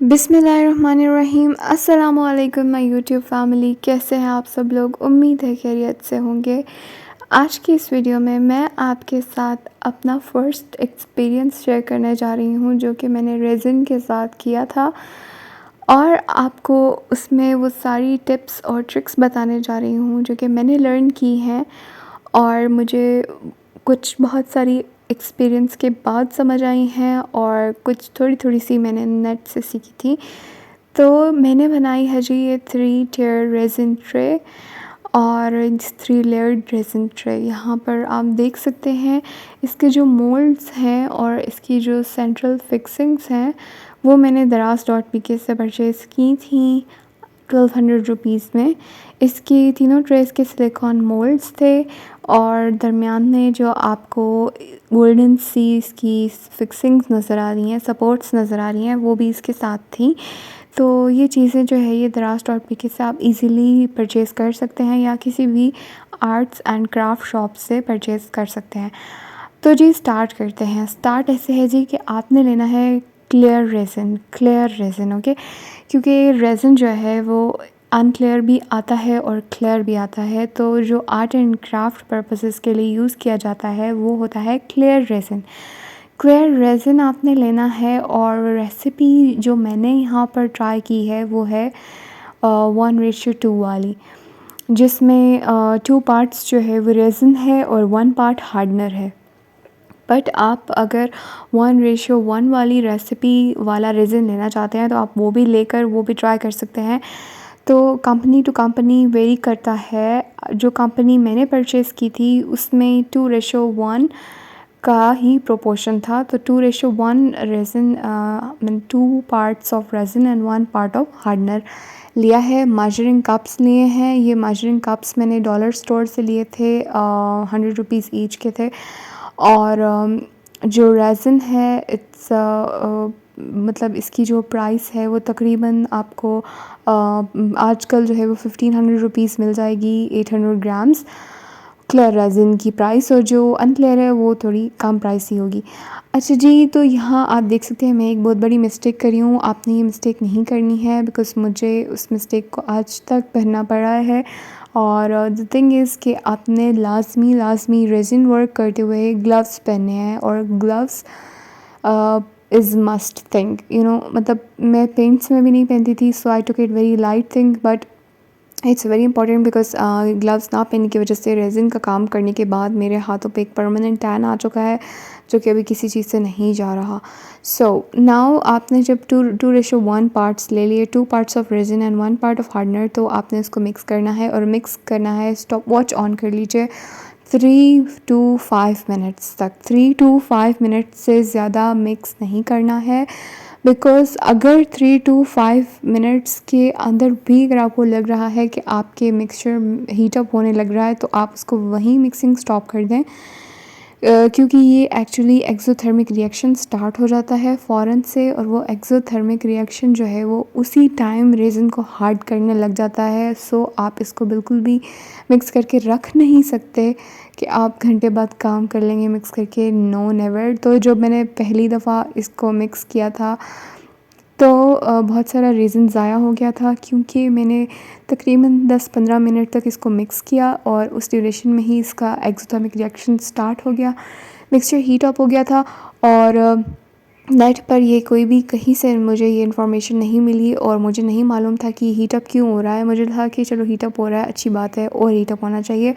बिस्मिल्लाहिर्रहमानिर्रहीम। अस्सलामुअलैकुम my YouTube family, कैसे हैं आप सब लोग। उम्मीद है खैरियत से होंगे। आज की इस वीडियो में मैं आपके साथ अपना फ़र्स्ट एक्सपीरियंस शेयर करने जा रही हूँ, जो कि मैंने रेज़िन के साथ किया था, और आपको उसमें वो सारी टिप्स और ट्रिक्स बताने जा रही हूँ जो कि मैंने लर्न की हैं और मुझे कुछ बहुत सारी एक्सपीरियंस के बाद समझ आई हैं और कुछ थोड़ी सी मैंने नेट से सीखी थी। तो मैंने बनाई है जी ये 3 टियर रेज़िन ट्रे और 3 लेयर्ड रेज़िन ट्रे। यहाँ पर आप देख सकते हैं इसके जो मोल्ड्स हैं और इसकी जो सेंट्रल फिक्सिंग्स हैं वो मैंने दराज.pk से परचेज़ की थी 1200 रुपीज़ में। इसकी तीनों ट्रेस के सिलिकॉन मोल्ड्स थे और दरमियान में जो आपको गोल्डन सी इसकी फिक्सिंग्स नज़र आ रही हैं, सपोर्ट्स नज़र आ रही हैं, वो भी इसके साथ थी। तो ये चीज़ें जो है ये दराज.pk से आप इजीली परचेज़ कर सकते हैं या किसी भी आर्ट्स एंड क्राफ्ट शॉप से परचेज़ कर सकते हैं। तो जी स्टार्ट करते हैं। स्टार्ट ऐसे है जी कि आपने लेना है क्लियर रेज़िन, ओके। क्योंकि रेज़िन जो है वो अनक्लियर भी आता है और क्लियर भी आता है। तो जो आर्ट एंड क्राफ्ट पर्पसेस के लिए यूज़ किया जाता है वो होता है क्लियर रेज़िन। क्लियर रेज़िन आपने लेना है और रेसिपी जो मैंने यहाँ पर ट्राई की है वो है 1:2 वाली, जिसमें 2 पार्ट्स जो है वो रेज़िन है और 1 पार्ट हार्डनर है। बट आप अगर 1:1 वाली रेसिपी वाला रेज़िन लेना चाहते हैं तो आप वो भी लेकर वो भी ट्राई कर सकते हैं। तो कंपनी टू कंपनी वेरी करता है। जो कंपनी मैंने परचेज़ की थी उसमें 2:1 का ही प्रोपोर्शन था। तो 2:1 resin 2 parts of resin and 1 part of hardener लिया है। मेजरिंग कप्स लिए हैं। ये मेजरिंग कप्स मैंने डॉलर स्टोर से लिए थे, 100 रुपीज़ ईच के थे। और जो रेज़िन है इट्स मतलब इसकी जो प्राइस है वो तकरीबन आपको आजकल जो है वो 1500 रुपीज़ मिल जाएगी 800 ग्राम्स क्लियर रेज़िन की प्राइस, और जो अनक्लियर है वो थोड़ी कम प्राइस ही होगी। अच्छा जी, तो यहाँ आप देख सकते हैं मैं एक बहुत बड़ी मिस्टेक करी हूँ। आपने ये मिस्टेक नहीं करनी है बिकॉज़ मुझे उस मिस्टेक को आज तक पहनना पड़ा है। और द थिंग इज़ कि आपने लाज़मी रेज़िन वर्क करते हुए ग्लव्स पहनने हैं और ग्लव्स इज़ मस्ट थिंग, मतलब मैं पेंट्स में भी नहीं पहनती थी, so I took it very light thing, but it's very important because gloves ना पहनने की वजह से रेज़िन का काम करने के बाद मेरे हाथों पे एक परमानेंट टैन आ चुका है जो कि अभी किसी चीज़ से नहीं जा रहा। सो नाउ आपने जब 2:1 पार्ट्स ले लिए, 2 parts of resin and 1 part of hardener, तो आपने इसको मिक्स करना है और मिक्स करना है। स्टॉप वॉच ऑन कर लीजिए 3 to 5 मिनट्स तक। 3 to 5 मिनट से ज़्यादा मिक्स नहीं करना है बिकॉज़ अगर 3 to 5 मिनट्स के अंदर भी अगर आपको लग रहा है कि आपके मिक्सचर हीट अप होने लग रहा है तो आप उसको वहीं मिक्सिंग स्टॉप कर दें, क्योंकि ये एक्चुअली एक्ज़ोथर्मिक रिएक्शन स्टार्ट हो जाता है फ़ौरन से, और वो एक्ज़ोथर्मिक रिएक्शन जो है वो उसी टाइम रेज़िन को हार्ड करने लग जाता है। सो आप इसको बिल्कुल भी मिक्स करके रख नहीं सकते कि आप घंटे बाद काम कर लेंगे मिक्स करके, नो नेवर। तो जब मैंने पहली दफ़ा इसको मिक्स किया था तो बहुत सारा रेज़िन ज़ाया हो गया था, क्योंकि मैंने तकरीबन 10-15 मिनट तक इसको मिक्स किया और उस ड्यूरेशन में ही इसका एक्ज़ोथर्मिक रिएक्शन स्टार्ट हो गया, मिक्सचर हीट अप हो गया था। और नेट पर ये कोई भी कहीं से मुझे ये इन्फॉर्मेशन नहीं मिली और मुझे नहीं मालूम था कि हीट अप क्यों हो रहा है। मुझे था कि चलो हीट अप हो रहा है, अच्छी बात है, और हीट अप होना चाहिए।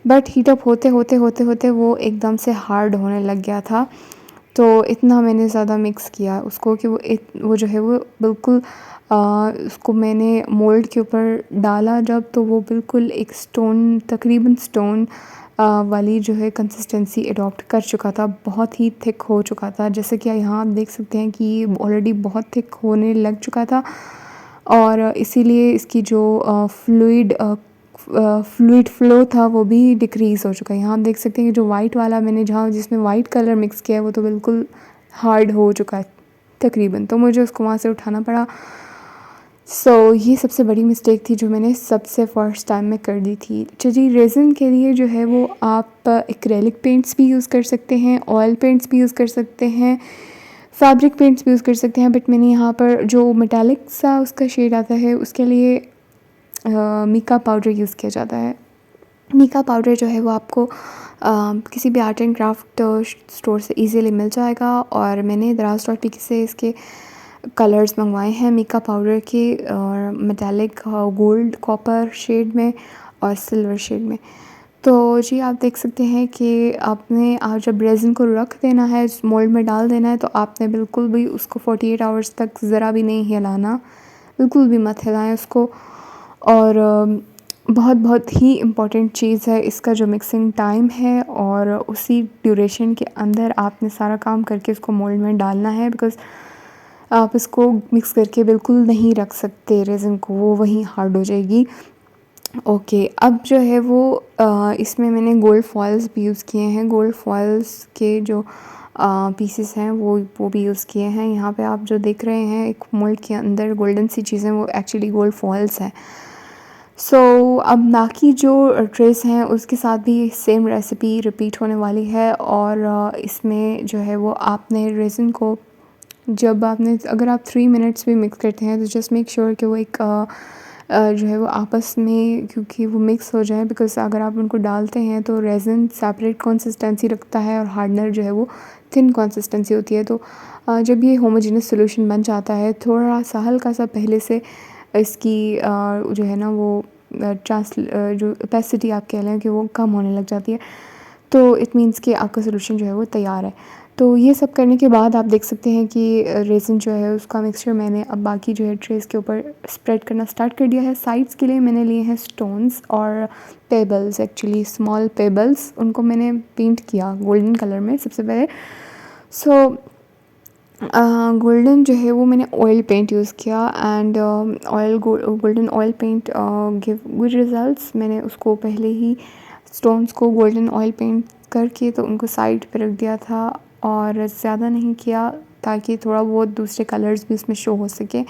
बट हीट अप होते वो एकदम से हार्ड होने लग गया था। तो इतना मैंने ज़्यादा मिक्स किया उसको कि वो जो है वो बिल्कुल उसको मैंने मोल्ड के ऊपर डाला जब, तो वो बिल्कुल एक स्टोन, तकरीबन स्टोन वाली जो है कंसिस्टेंसी अडॉप्ट कर चुका था। बहुत ही थिक हो चुका था, जैसे कि यहाँ आप देख सकते हैं कि ये ऑलरेडी बहुत थिक होने लग चुका था। और इसीलिए इसकी जो फ्लूइड फ़्लो था वो भी डिक्रीज़ हो चुका है। यहाँ आप देख सकते हैं कि जो वाइट वाला मैंने जहाँ जिसमें वाइट कलर मिक्स किया है वो तो बिल्कुल हार्ड हो चुका है तकरीबन, तो मुझे उसको वहाँ से उठाना पड़ा। सो ये सबसे बड़ी मिस्टेक थी जो मैंने सबसे फ़र्स्ट टाइम में कर दी थी। अच्छा जी, रेज़िन के लिए जो है वो आप एक्रेलिक पेंट्स भी यूज़ कर सकते हैं, ऑयल पेंट्स भी यूज़ कर सकते हैं, फैब्रिक पेंट्स भी यूज़ कर सकते हैं, बट मैंने यहाँ पर जो मेटालिक सा उसका शेड आता है उसके लिए मीका पाउडर यूज़ किया जाता है। मीका पाउडर जो है वो आपको किसी भी आर्ट एंड क्राफ्ट स्टोर से इजीली मिल जाएगा, और मैंने दराज.pk से इसके कलर्स मंगवाए हैं मीका पाउडर के, और मेटालिक गोल्ड कॉपर शेड में और सिल्वर शेड में। तो जी आप देख सकते हैं कि आपने जब रेज़िन को रख देना है, मोल्ड में डाल देना है, तो आपने बिल्कुल भी उसको 48 आवर्स तक ज़रा भी नहीं हिलाना, बिल्कुल भी मत हिलाएं उसको। और बहुत बहुत ही इम्पॉर्टेंट चीज़ है इसका जो मिक्सिंग टाइम है, और उसी ड्यूरेशन के अंदर आपने सारा काम करके इसको मोल्ड में डालना है, बिकॉज़ आप इसको मिक्स करके बिल्कुल नहीं रख सकते रेज़िन को, वो वहीं हार्ड हो जाएगी। ओके, अब जो है वो इसमें मैंने गोल्ड फॉइल्स भी यूज़ किए हैं। गोल्ड फॉइल्स के जो पीसेस हैं वो भी यूज़ किए हैं। यहाँ पे आप जो देख रहे हैं एक मोल्ड के अंदर गोल्डन सी चीज़ें, वो एक्चुअली गोल्ड फॉइल्स हैं। सो अब बाकी जो ट्रेस हैं उसके साथ भी सेम रेसिपी रिपीट होने वाली है, और इसमें जो है वो आपने रेज़िन को अगर आप 3 मिनट्स भी मिक्स करते हैं तो जस्ट मेक श्योर कि वो एक जो है वो आपस में क्योंकि वो मिक्स हो जाए, बिकॉज़ अगर आप उनको डालते हैं तो रेज़िन सेपरेट कंसिस्टेंसी रखता है और हार्डनर जो है वो थिन कंसिस्टेंसी होती है। तो जब ये होमोजेनियस सॉल्यूशन बन जाता है, थोड़ा सा हल्का सा पहले से इसकी जो है ना वो जो ओपेसिटी आप कह लें कि वो कम होने लग जाती है, तो इट मीन्स कि आपका सॉल्यूशन जो है वो तैयार है। तो ये सब करने के बाद आप देख सकते हैं कि रेज़िन जो है उसका मिक्सचर मैंने अब बाकी जो है ट्रेस के ऊपर स्प्रेड करना स्टार्ट कर दिया है। साइड्स के लिए मैंने लिए हैं स्टोन्स और पेबल्स, एक्चुअली स्मॉल पेबल्स, उनको मैंने पेंट किया गोल्डन कलर में सबसे पहले। सो गोल्डन जो है वो मैंने ऑयल पेंट यूज़ किया, and golden oil paint give good results. मैंने उसको पहले ही स्टोन्स को गोल्डन ऑयल पेंट करके तो उनको साइड पे रख दिया था, और ज़्यादा नहीं किया ताकि थोड़ा बहुत दूसरे कलर्स भी उसमें शो हो सके।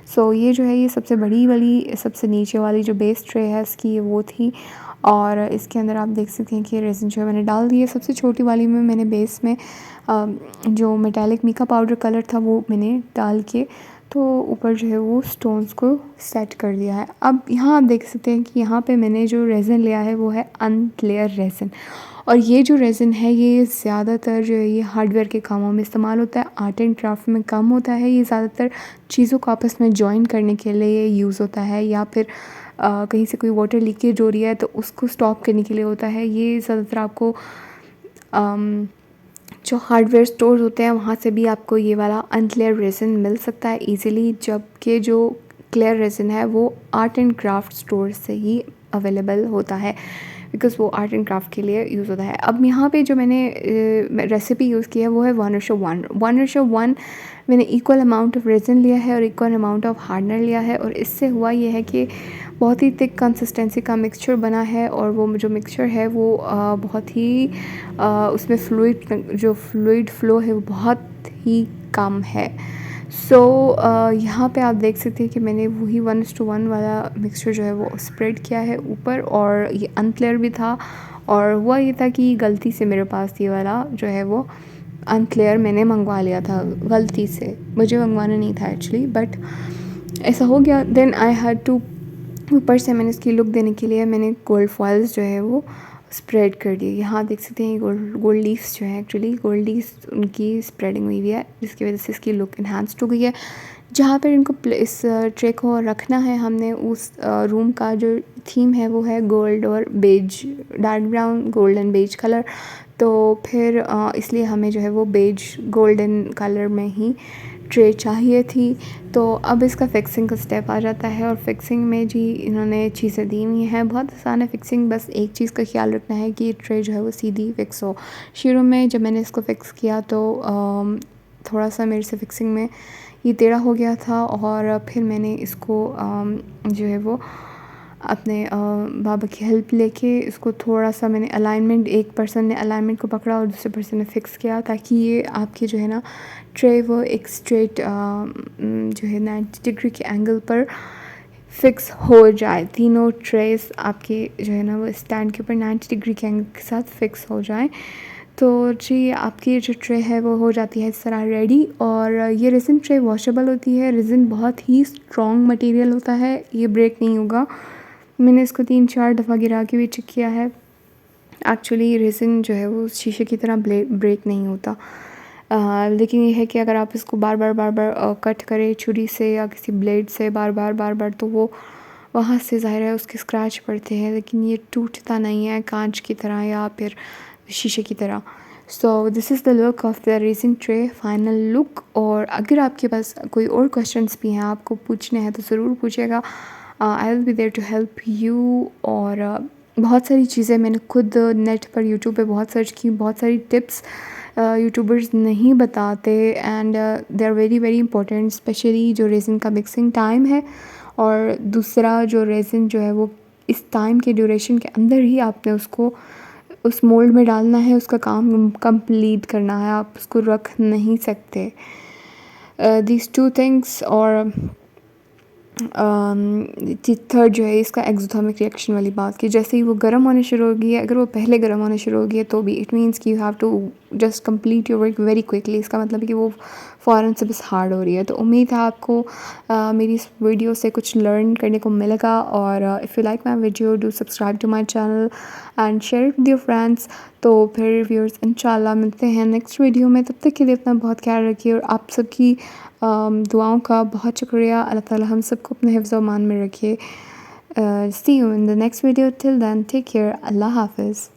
सो ये जो है ये सबसे बड़ी वाली, सबसे नीचे वाली जो बेस ट्रे है इसकी, ये वो थी, और इसके अंदर आप देख सकते हैं कि रेज़िन जो है मैंने डाल दी है। सबसे छोटी वाली में मैंने बेस में जो मेटालिक मीका पाउडर कलर था वो मैंने डाल के तो ऊपर जो है वो स्टोन्स को सेट कर दिया है। अब यहाँ आप देख सकते हैं कि यहाँ पे मैंने जो रेज़िन लिया है वो है अनक्लियर रेज़िन, और ये जो रेज़िन है ये ज़्यादातर जो है ये हार्डवेयर के कामों में इस्तेमाल होता है, आर्ट एंड क्राफ्ट में कम होता है। ये ज़्यादातर चीज़ों को आपस में जॉइन करने के लिए यूज़ होता है, या फिर कहीं से कोई वाटर लीकेज हो रही है तो उसको स्टॉप करने के लिए होता है। ये ज़्यादातर आपको जो हार्डवेयर स्टोर होते हैं वहाँ से भी आपको ये वाला अनक्लियर रेज़िन मिल सकता है ईज़िली, जबकि जो क्लियर रेज़िन है वो आर्ट एंड क्राफ्ट स्टोर से ही अवेलेबल होता है, बिकॉज़ वो आर्ट एंड क्राफ्ट के लिए यूज़ होता है। अब यहाँ पे जो मैंने रेसिपी यूज़ की है वो है 1:1 मैंने इक्वल अमाउंट ऑफ रेज़िन लिया है और इक्वल अमाउंट ऑफ हार्डनर लिया है, और इससे हुआ ये है कि बहुत ही थिक कंसिस्टेंसी का मिक्सचर बना है, और वो जो मिक्सचर है वो बहुत ही उसमें फ्लूइड फ्लो है वो बहुत ही कम है। सो यहाँ पे आप देख सकते हैं कि मैंने वही 1:1 वाला मिक्सचर जो है वो स्प्रेड किया है ऊपर, और ये अनक्लियर भी था, और हुआ ये था कि गलती से मेरे पास ये वाला जो है वो अनक्लियर मैंने मंगवा लिया था, गलती से, मुझे मंगवाना नहीं था एक्चुअली, बट ऐसा हो गया। देन आई हैड टू, ऊपर से मैंने इसकी लुक देने के लिए मैंने गोल्ड फॉइल्स जो है वो स्प्रेड कर दिए। यहाँ देख सकते हैं गोल्ड लीव्स जो है, एक्चुअली गोल्ड लीव्स उनकी स्प्रेडिंग हुई है, जिसकी वजह से इसकी लुक इन्हांस्ड हो गई है। जहाँ पर इनको इस ट्रे को रखना है, हमने उस रूम का जो थीम है वो है गोल्ड और beige, dark brown gold and beige colour. तो फिर इसलिए हमें जो है वो बेज गोल्डन कलर में ही ट्रे चाहिए थी। तो अब इसका फिक्सिंग का स्टेप आ जाता है, और फिक्सिंग में जी इन्होंने चीज़ें दी हुई हैं, बहुत आसान है फिक्सिंग। बस एक चीज़ का ख्याल रखना है कि ट्रे जो है वो सीधी फिक्स हो। शुरू में जब मैंने इसको फिक्स किया तो थोड़ा सा मेरे से फिक्सिंग में ये टेढ़ा हो गया था, और फिर मैंने इसको जो है वो अपने बाबा की हेल्प लेके इसको थोड़ा सा मैंने अलाइनमेंट, एक पर्सन ने अलाइनमेंट को पकड़ा और दूसरे पर्सन ने फिक्स किया, ताकि ये आपकी जो है ना ट्रे वो एक स्ट्रेट जो है 90 डिग्री के एंगल पर फिक्स हो जाए। तीनों ट्रेस आपके जो है ना वो स्टैंड के ऊपर 90 डिग्री के एंगल के साथ फिक्स हो जाए। तो जी आपकी जो ट्रे है वो हो जाती है इस तरह रेडी। और ये रेज़िन ट्रे वॉशेबल होती है। रेज़िन बहुत ही स्ट्रॉन्ग मटेरियल होता है, ये ब्रेक नहीं होगा। मैंने इसको 3-4 दफ़ा गिरा के भी चेक किया है। एक्चुअली रेज़िन जो है वो शीशे की तरह ब्रेक नहीं होता। लेकिन ये है कि अगर आप इसको बार-बार कट करें छुरी से या किसी ब्लेड से बार-बार तो वो वहाँ से ज़ाहिर है उसके स्क्रैच पड़ते हैं, लेकिन ये टूटता नहीं है कांच की तरह या फिर शीशे की तरह। So this is the look of the resin tray, final look. और अगर आपके पास कोई और क्वेश्चंस भी हैं आपको पूछने हैं तो ज़रूर पूछिएगा। I will be there to help you. और बहुत सारी चीज़ें मैंने खुद नेट पर यूट्यूब पे बहुत सर्च की, बहुत सारी टिप्स यूट्यूबर्स नहीं बताते and they are very very important, specially जो रेज़िन का मिक्सिंग टाइम है और दूसरा जो रेज़िन जो है वो इस टाइम के ड्यूरेशन के अंदर ही आपने उसको उस मोल्ड में डालना है, उसका काम कंप्लीट करना है, आप उसको रख नहीं सकते। These two things. और थर्ड जो है इसका एक्सोथर्मिक रिएक्शन वाली बात कि जैसे ही वो गर्म होने शुरू होगी है, अगर वो पहले गर्म होने शुरू होगी है तो भी इट मीन्स कि you have to just complete your work very quickly. इसका मतलब है कि वो फ़ौरन से बस हार्ड हो रही है। तो उम्मीद है आपको मेरी इस वीडियो से कुछ लर्न करने को मिलेगा। और if you like my video do subscribe to my channel and share with your friends. तो फिर व्यूअर्स इंशाल्लाह मिलते हैं नेक्स्ट वीडियो में। तब तक के लिए अपना बहुत ख्याल रखिए और आप सबकी दुआओं का बहुत शुक्रिया। अल्लाह ताला हम सबको अपने हिफ्ज़ व अमान में रखिए। See you in the next video. Till then take care. अल्लाह हाफ़िज़।